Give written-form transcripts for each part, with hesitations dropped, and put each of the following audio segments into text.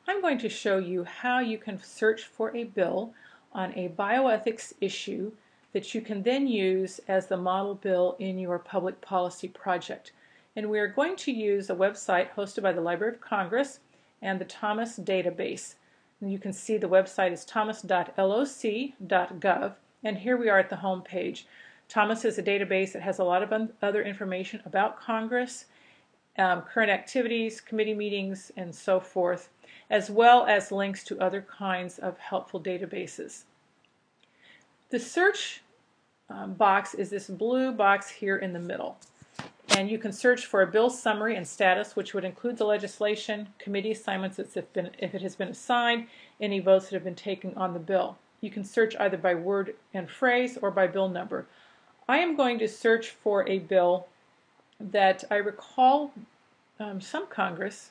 I'm going to show you how you can search for a bill on a bioethics issue that you can then use as the model bill in your public policy project. And we are going to use a website hosted by the Library of Congress and the Thomas database. And you can see the website is thomas.loc.gov, and here we are at the home page. Thomas is a database that has a lot of other information about Congress, current activities, committee meetings, and so forth, as well as links to other kinds of helpful databases. The search box is this blue box here in the middle. And you can search for a bill summary and status, which would include the legislation, committee assignments if it has been assigned, any votes that have been taken on the bill. You can search either by word and phrase or by bill number. I am going to search for a bill that I recall some Congress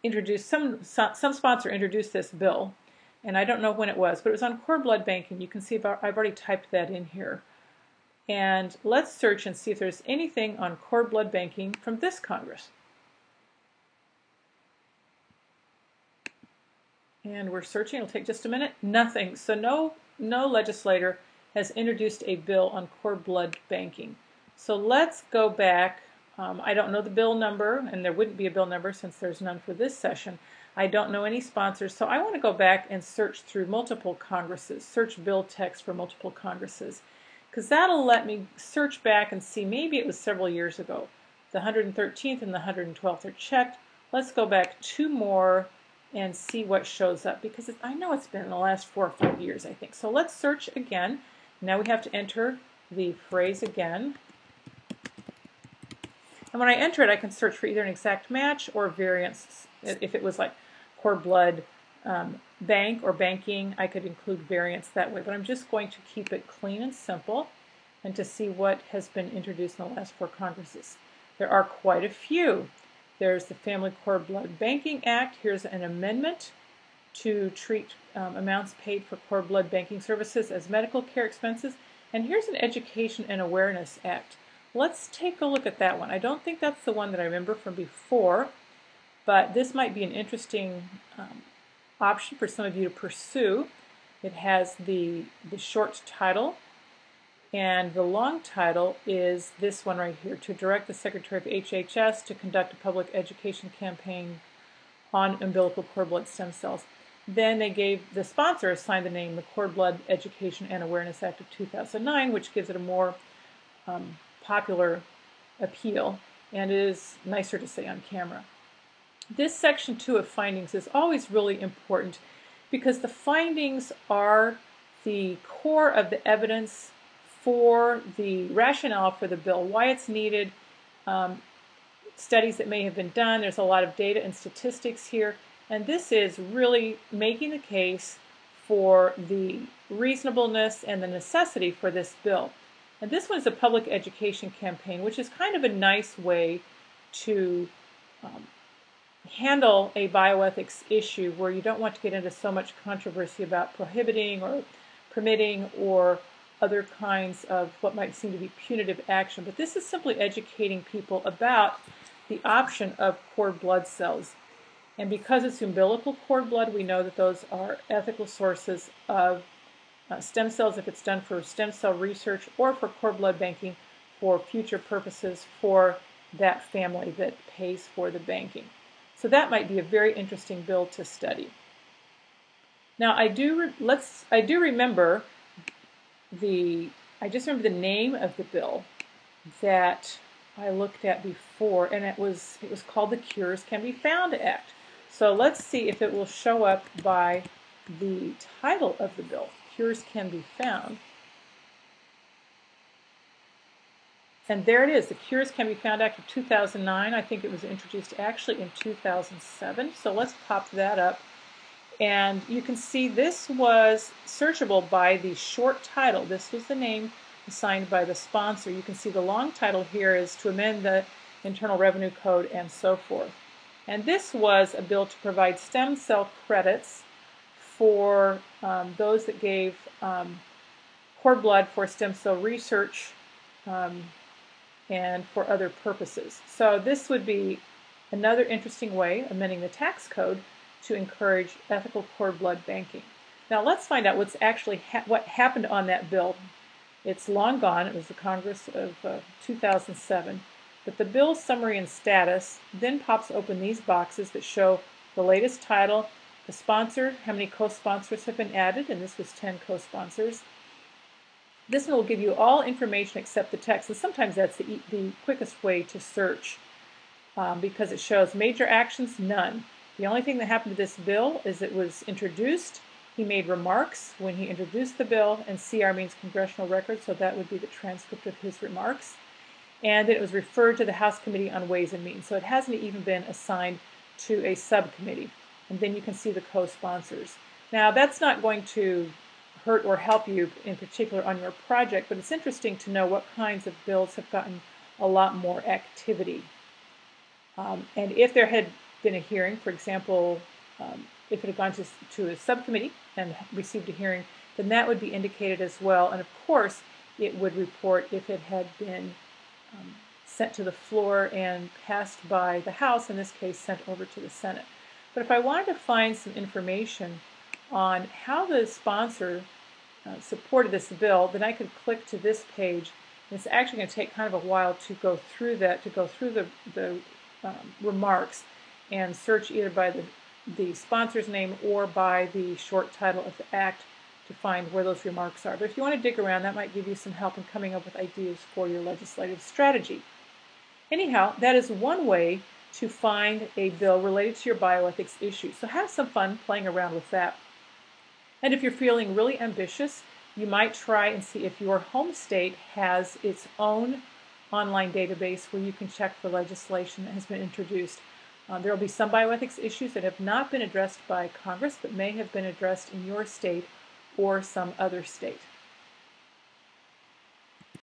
introduced, some sponsor introduced this bill, and I don't know when it was, but it was on cord blood banking. You can see I've already typed that in here. And let's search and see if there's anything on cord blood banking from this Congress. And we're searching. It'll take just a minute. Nothing. So no legislator has introduced a bill on cord blood banking. So let's go back. I don't know the bill number, and there wouldn't be a bill number since there's none for this session. I don't know any sponsors, so I want to go back and search through multiple Congresses, search bill text for multiple Congresses, because that'll let me search back and see maybe it was several years ago. The 113th and the 112th are checked. Let's go back two more and see what shows up, because I know it's been in the last 4 or 5 years, I think. So let's search again. Now we have to enter the phrase again. And when I enter it, I can search for either an exact match or variance. If it was like cord blood bank or banking, I could include variance that way. But I'm just going to keep it clean and simple and to see what has been introduced in the last 4 Congresses. There are quite a few. There's the Family Cord Blood Banking Act. Here's an amendment to treat amounts paid for cord blood banking services as medical care expenses. And here's an Education and Awareness Act. Let's take a look at that one. I don't think that's the one that I remember from before, but this might be an interesting option for some of you to pursue. It has the short title, and the long title is this one right here: to direct the Secretary of HHS to conduct a public education campaign on umbilical cord blood stem cells. Then they gave the sponsor assigned the name the Cord Blood Education and Awareness Act of 2009, which gives it a more popular appeal, and it is nicer to say on camera. This section 2 of findings is always really important because the findings are the core of the evidence for the rationale for the bill, why it's needed, studies that may have been done. There's a lot of data and statistics here, and this is really making the case for the reasonableness and the necessity for this bill. And this one is a public education campaign, which is kind of a nice way to handle a bioethics issue where you don't want to get into so much controversy about prohibiting or permitting or other kinds of what might seem to be punitive action. But this is simply educating people about the option of cord blood cells. And because it's umbilical cord blood, we know that those are ethical sources of stem cells if it's done for stem cell research or for cord blood banking for future purposes for that family that pays for the banking. So that might be a very interesting bill to study. Now I just remember the name of the bill that I looked at before, and it was called the Cures Can Be Found Act. So let's see if it will show up by the title of the bill. Cures Can Be Found. And there it is, the Cures Can Be Found Act of 2009. I think it was introduced actually in 2007. So let's pop that up. And you can see this was searchable by the short title. This was the name assigned by the sponsor. You can see the long title here is to amend the Internal Revenue Code and so forth. And this was a bill to provide stem cell credits for those that gave cord blood for stem cell research and for other purposes. So this would be another interesting way, amending the tax code, to encourage ethical cord blood banking. Now let's find out what happened on that bill. It's long gone. It was the Congress of 2007. But the bill's summary and status then pops open these boxes that show the latest title, the sponsor, how many co-sponsors have been added, and this was 10 co-sponsors. This one will give you all information except the text, and sometimes that's the quickest way to search because it shows major actions, none. The only thing that happened to this bill is it was introduced. He made remarks when he introduced the bill, and CR means congressional record, so that would be the transcript of his remarks. And it was referred to the House Committee on Ways and Means, so it hasn't even been assigned to a subcommittee. And then you can see the co-sponsors. Now that's not going to hurt or help you in particular on your project, but it's interesting to know what kinds of bills have gotten a lot more activity. And if there had been a hearing, for example, if it had gone to a subcommittee and received a hearing, then that would be indicated as well. And of course, it would report if it had been sent to the floor and passed by the House, in this case sent over to the Senate. But if I wanted to find some information on how the sponsor supported this bill, then I could click to this page. And it's actually going to take kind of a while to go through that, to go through the remarks and search either by the sponsor's name or by the short title of the act to find where those remarks are. But if you want to dig around, that might give you some help in coming up with ideas for your legislative strategy. Anyhow, that is one way to find a bill related to your bioethics issue. So have some fun playing around with that. And if you're feeling really ambitious, you might try and see if your home state has its own online database where you can check for legislation that has been introduced. There will be some bioethics issues that have not been addressed by Congress but may have been addressed in your state or some other state.